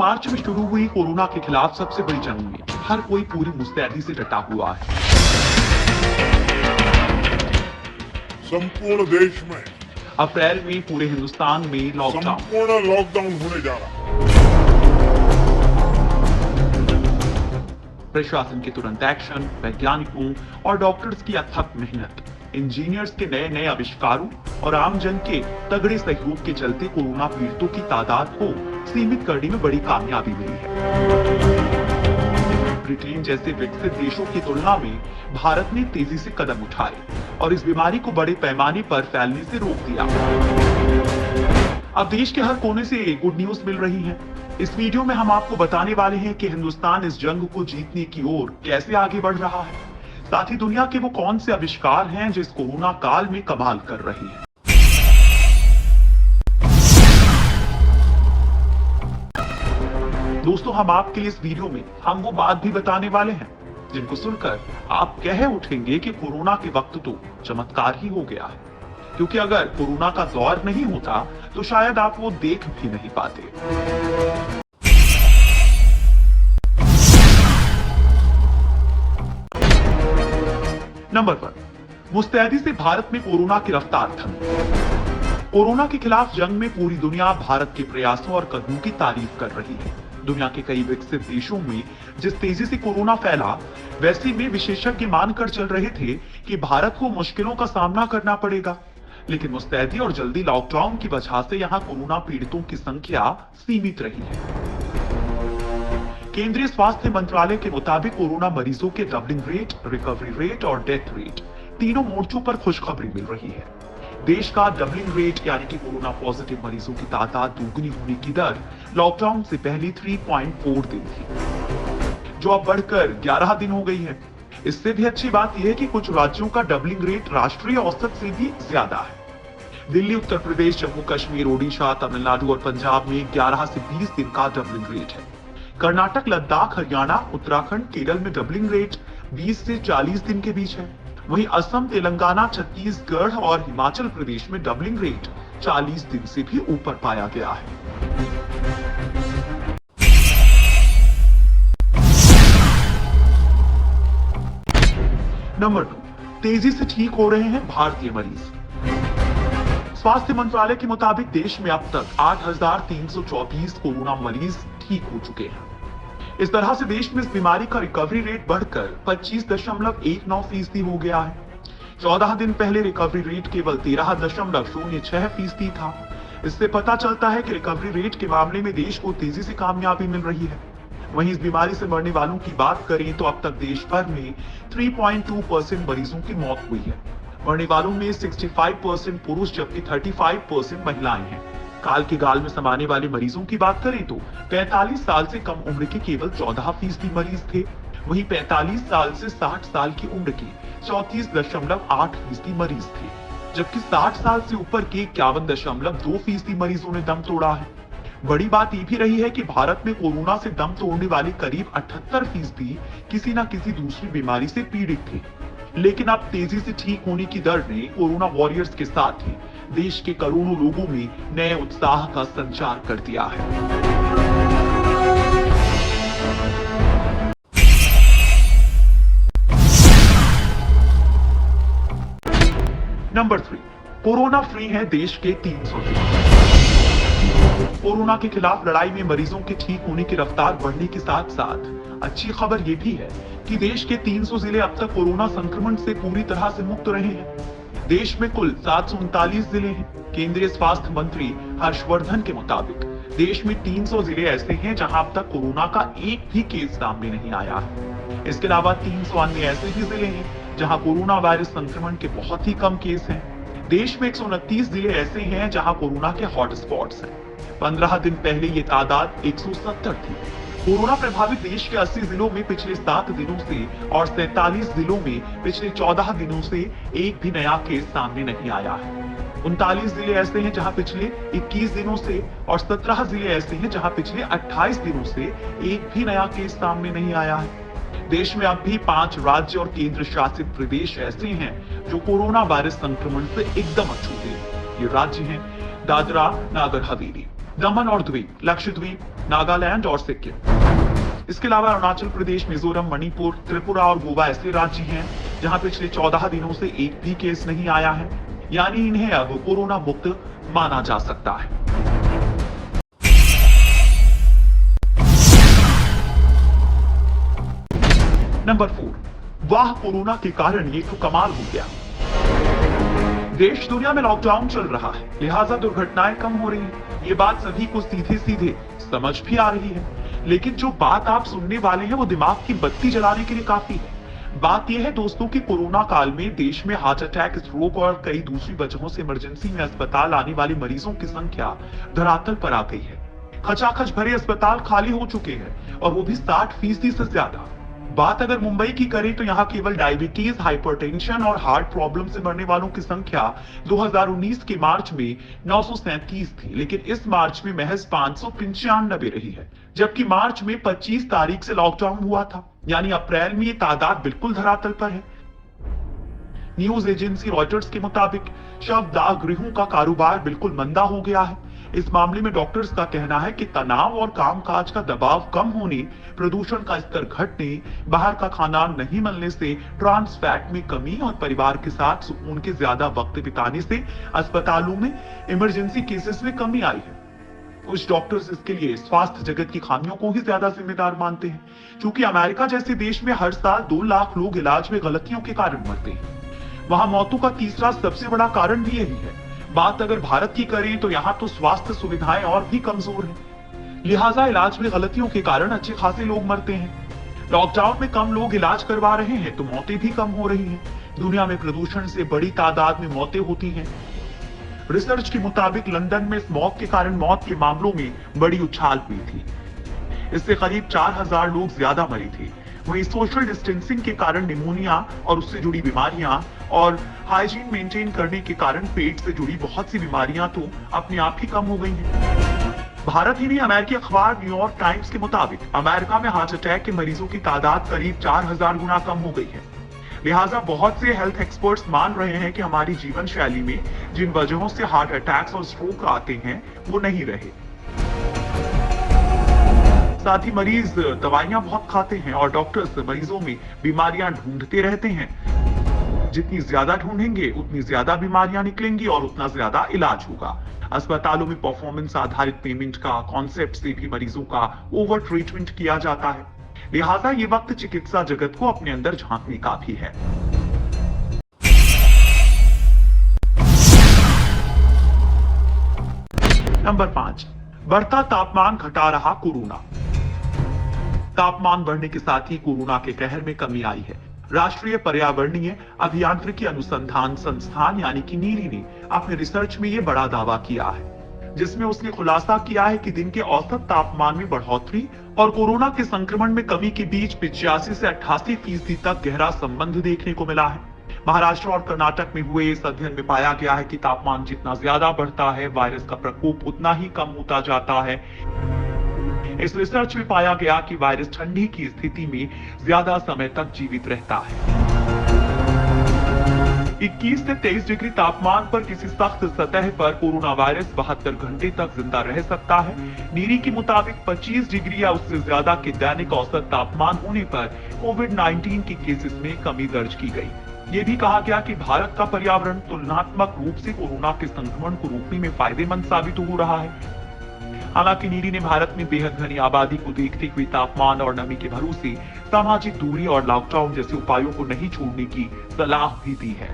मार्च में शुरू हुई कोरोना के खिलाफ सबसे बड़ी जंग में हर कोई पूरी मुस्तैदी से डटा हुआ है। संपूर्ण देश में अप्रैल में पूरे हिंदुस्तान में संपूर्ण लॉकडाउन होने जा रहा है। प्रशासन के तुरंत एक्शन, वैज्ञानिकों और डॉक्टर्स की अथक मेहनत, इंजीनियर्स के नए नए आविष्कारों और आम जन के तगड़े सहयोग के चलते कोरोना पीड़ितों की तादाद को सीमित करने में बड़ी कामयाबी मिली है। ब्रिटेन जैसे विकसित देशों की तुलना में भारत ने तेजी से कदम उठाए और इस बीमारी को बड़े पैमाने पर फैलने से रोक दिया। अब देश के हर कोने से गुड न्यूज मिल रही है। इस वीडियो में हम आपको बताने वाले हैं कि हिंदुस्तान इस जंग को जीतने की ओर कैसे आगे बढ़ रहा है, साथ ही दुनिया के वो कौन से आविष्कार हैं जो इस कोरोना काल में कमाल कर रहे हैं। दोस्तों, हम आपके लिए इस वीडियो में हम वो बात भी बताने वाले हैं जिनको सुनकर आप कह उठेंगे कि कोरोना के वक्त तो चमत्कार ही हो गया है, क्योंकि अगर कोरोना का दौर नहीं होता तो शायद आप वो देख भी नहीं पाते। नंबर 1, मुस्तैदी से भारत में कोरोना की रफ्तार थमी। कोरोना के खिलाफ जंग में पूरी दुनिया भारत के प्रयासों और कदमों की तारीफ कर रही है। दुनिया के कई विकसित देशों में जिस तेजी से कोरोना फैला, वैसे में विशेषज्ञ मानकर चल रहे थे कि भारत को मुश्किलों का सामना करना पड़ेगा, लेकिन मुस्तैदी और जल्दी लॉकडाउन की वजह से यहां कोरोना पीड़ितों की संख्या सीमित रही है। केंद्रीय स्वास्थ्य मंत्रालय के मुताबिक कोरोना मरीजों के डबलिंग रेट, रिकवरी रेट और डेथ रेट तीनों मोर्चों पर खुशखबरी मिल रही है। देश का डबलिंग रेट यानी कि कोरोना पॉजिटिव मरीजों की तादाद दुगनी होने की दर लॉकडाउन से पहले 3.4 दिन थी, जो अब बढ़कर 11 दिन हो गई है। इससे भी अच्छी बात यह है कि कुछ राज्यों का डबलिंग रेट राष्ट्रीय औसत से भी ज्यादा है। दिल्ली, उत्तर प्रदेश, जम्मू कश्मीर, ओडिशा, तमिलनाडु और पंजाब में 11 से 20 दिन का डबलिंग रेट है। कर्नाटक, लद्दाख, हरियाणा, उत्तराखंड, केरल में डबलिंग रेट 20 से 40 दिन के बीच है। वहीं असम, तेलंगाना, छत्तीसगढ़ और हिमाचल प्रदेश में डबलिंग रेट 40 दिन से भी ऊपर पाया गया है। नंबर 2, तेजी से ठीक हो रहे हैं भारतीय मरीज। स्वास्थ्य मंत्रालय के मुताबिक देश में अब तक 8,324 कोरोना मरीज ठीक हो चुके हैं। इस तरह से देश में इस बीमारी का रिकवरी रेट बढ़कर 25.19% हो गया है। 14 दिन पहले रिकवरी रेट केवल 13.06% था। इससे पता चलता है कि रिकवरी रेट के मामले में देश को तेजी से कामयाबी मिल रही है। वहीं इस बीमारी से मरने वालों की बात करें तो अब तक देश भर में 3.2% मरीजों की मौत हुई है। मरने वालों में 65% पुरुष जबकि 35% महिलाएं हैं। काल के गाल में समाने वाले मरीजों की बात करें तो 45 साल से कम उम्र के केवल 14% मरीज थे। वहीं 45 साल से 60 साल की उम्र के 34.8% मरीज थे, जबकि 60 साल से ऊपर के 51.2% मरीजों ने दम तोड़ा है। बड़ी बात यह भी रही है कि भारत में कोरोना से दम तोड़ने वाले करीब 78% किसी न किसी दूसरी बीमारी से पीड़ित थे। लेकिन अब तेजी से ठीक होने की दर ने कोरोना वॉरियर्स के साथ ही देश के करोड़ों लोगों में नए उत्साह का संचार कर दिया है। नंबर 3, कोरोना फ्री है देश के 300 जिले। कोरोना के खिलाफ लड़ाई में मरीजों के ठीक होने की रफ्तार बढ़ने के साथ साथ अच्छी खबर यह भी है कि देश के 300 जिले अब तक कोरोना संक्रमण से पूरी तरह से मुक्त रहे हैं। देश में कुल 739 जिले हैं। केंद्रीय स्वास्थ्य मंत्री हर्षवर्धन के मुताबिक देश में 300 जिले ऐसे हैं जहां अब तक कोरोना का एक भी केस सामने नहीं आया है। इसके अलावा 300 अन्य ऐसे भी जिले हैं जहां कोरोना वायरस संक्रमण के बहुत ही कम केस हैं। देश में 129 जिले ऐसे हैं जहां कोरोना के हॉटस्पॉट्स हैं। 15 दिन पहले ये तादाद 170 थी। कोरोना प्रभावित देश के 80 जिलों में पिछले 7 दिनों से और 47 जिलों में पिछले 14 दिनों से एक भी नया केस सामने नहीं आया है। 39 जिले ऐसे हैं जहां पिछले 21 दिनों से और 17 जिले ऐसे हैं जहां पिछले 28 दिनों से एक भी नया केस सामने नहीं आया है। देश में अब भी 5 राज्य और केंद्र शासित प्रदेश ऐसे हैं जो कोरोना वायरस संक्रमण से एकदम अछूते हैं। ये राज्य हैं दादरा, नागर हवेली, दमन और द्वीप, लक्षद्वीप, नागालैंड और सिक्किम। इसके अलावा अरुणाचल प्रदेश, मिजोरम, मणिपुर, त्रिपुरा और गोवा ऐसे राज्य हैं जहां पिछले 14 दिनों से एक भी केस नहीं आया है, यानी इन्हें अब कोरोना मुक्त माना जा सकता है। नंबर 4, वाह कोरोना के कारण ये तो कमाल हो गया। देश दुनिया में लॉकडाउन चल रहा है, लिहाजा दुर्घटनाएं कम हो रही हैं। ये बात सभी को सीधे सीधे समझ भी आ रही है, लेकिन जो बात आप सुनने वाले हैं वो दिमाग की बत्ती जलाने के लिए काफी है। बात यह है दोस्तों कि कोरोना काल में देश में हार्ट अटैक, स्ट्रोक और कई दूसरी वजहों से इमरजेंसी में अस्पताल आने वाले मरीजों की संख्या धरातल पर आ गई है। खचाखच भरे अस्पताल खाली हो चुके हैं और वो भी 60% से ज्यादा। बात अगर मुंबई की करें तो यहाँ केवल डायबिटीज, हाइपरटेंशन और हार्ट प्रॉब्लम से मरने वालों की संख्या 2019 के मार्च में 937 थी, लेकिन इस मार्च में महज 595 रही है, जबकि मार्च में 25 तारीख से लॉकडाउन हुआ था, यानी अप्रैल में ये तादाद बिल्कुल धरातल पर है। न्यूज एजेंसी रॉयटर्स के मुताबिक शवदाह गृहों का कारोबार बिल्कुल मंदा हो गया है। इस मामले में डॉक्टर्स का कहना है कि तनाव और कामकाज का दबाव कम होने, प्रदूषण का स्तर घटने, बाहर का खाना नहीं मिलने से ट्रांस फैट में कमी और परिवार के साथ सुकून के ज्यादा वक्त बिताने से अस्पतालों में इमरजेंसी केसेस में कमी आई है। कुछ डॉक्टर्स इसके लिए स्वास्थ्य जगत की खामियों को ही ज्यादा जिम्मेदार मानते हैं, क्योंकि अमेरिका जैसे देश में हर साल 2 लाख लोग इलाज में गलतियों के कारण मरते हैं। वहां मौतों का तीसरा सबसे बड़ा कारण भी यही है। बात अगर भारत की करें तो यहाँ तो स्वास्थ्य सुविधाएं और भी कमजोर हैं, लिहाजा इलाज में गलतियों के कारण अच्छे खासे लोग मरते हैं। लॉकडाउन में कम लोग इलाज करवा रहे हैं तो मौतें भी कम हो रही हैं। दुनिया में प्रदूषण से बड़ी तादाद में मौतें होती हैं। रिसर्च के मुताबिक लंदन में स्मॉग के कारण मौत के मामलों में बड़ी उछाल हुई थी। इससे करीब 4000 लोग ज्यादा मरे थे। वहीं सोशल डिस्टेंसिंग के कारण निमोनिया और उससे जुड़ी बीमारियां और हाइजीन मेंटेन करने के कारण पेट से जुड़ी बहुत सी बीमारियां तो अपने आप ही कम हो गई हैं। भारत ही नहीं, अमेरिकी अखबार न्यूयॉर्क टाइम्स के मुताबिक अमेरिका में हार्ट अटैक के मरीजों की तादाद करीब 4000 गुना कम हो गई है। लिहाजा बहुत से हेल्थ एक्सपर्ट्स मान रहे हैं कि हमारी जीवन शैली में जिन वजहों से हार्ट अटैक्स और स्ट्रोक आते हैं वो नहीं रहे। साथ ही मरीज दवाइयां बहुत खाते हैं और डॉक्टर्स मरीजों में बीमारियां ढूंढते रहते हैं। जितनी ज्यादा ढूंढेंगे उतनी ज्यादा बीमारियां निकलेंगी और उतना ज्यादा इलाज होगा। अस्पतालों में परफॉर्मेंस आधारित पेमेंट का कॉन्सेप्ट से भी मरीजों का ओवर ट्रीटमेंट किया जाता है। लिहाजा ये वक्त चिकित्सा जगत को अपने अंदर झांकने का भी है। नंबर 5, बढ़ता तापमान घटा रहा कोरोना। तापमान बढ़ने के साथ ही कोरोना के कहर में कमी आई है। राष्ट्रीय पर्यावरणीय अभियांत्रिकी अनुसंधान संस्थान यानी कि नीरी ने अपने रिसर्च में यह बड़ा दावा किया है, जिसमें उसने खुलासा किया है कि दिन के औसत तापमान में बढ़ोतरी और कोरोना के संक्रमण में कमी के बीच 85 से 88% तक गहरा संबंध देखने को मिला है। महाराष्ट्र और कर्नाटक में हुए इस अध्ययन में पाया गया है कि तापमान जितना ज्यादा बढ़ता है, वायरस का प्रकोप उतना ही कम होता जाता है। इस रिसर्च में पाया गया कि वायरस ठंडी की स्थिति में ज्यादा समय तक जीवित रहता है। 21 से 23 डिग्री तापमान पर किसी सख्त सतह पर कोरोना वायरस 72 घंटे तक जिंदा रह सकता है। नीरी के मुताबिक 25 डिग्री या उससे ज्यादा के दैनिक औसत तापमान होने पर कोविड-19 के केसेस में कमी दर्ज की गई। ये भी कहा गया कि भारत का पर्यावरण तुलनात्मक रूप से कोरोना के संक्रमण को रोकने में फायदेमंद साबित हो रहा है। हालांकि नीरी ने भारत में बेहद घनी आबादी को देखते हुए तापमान और नमी के भरोसे सामाजिक दूरी और लॉकडाउन जैसे उपायों को नहीं छोड़ने की सलाह भी दी है।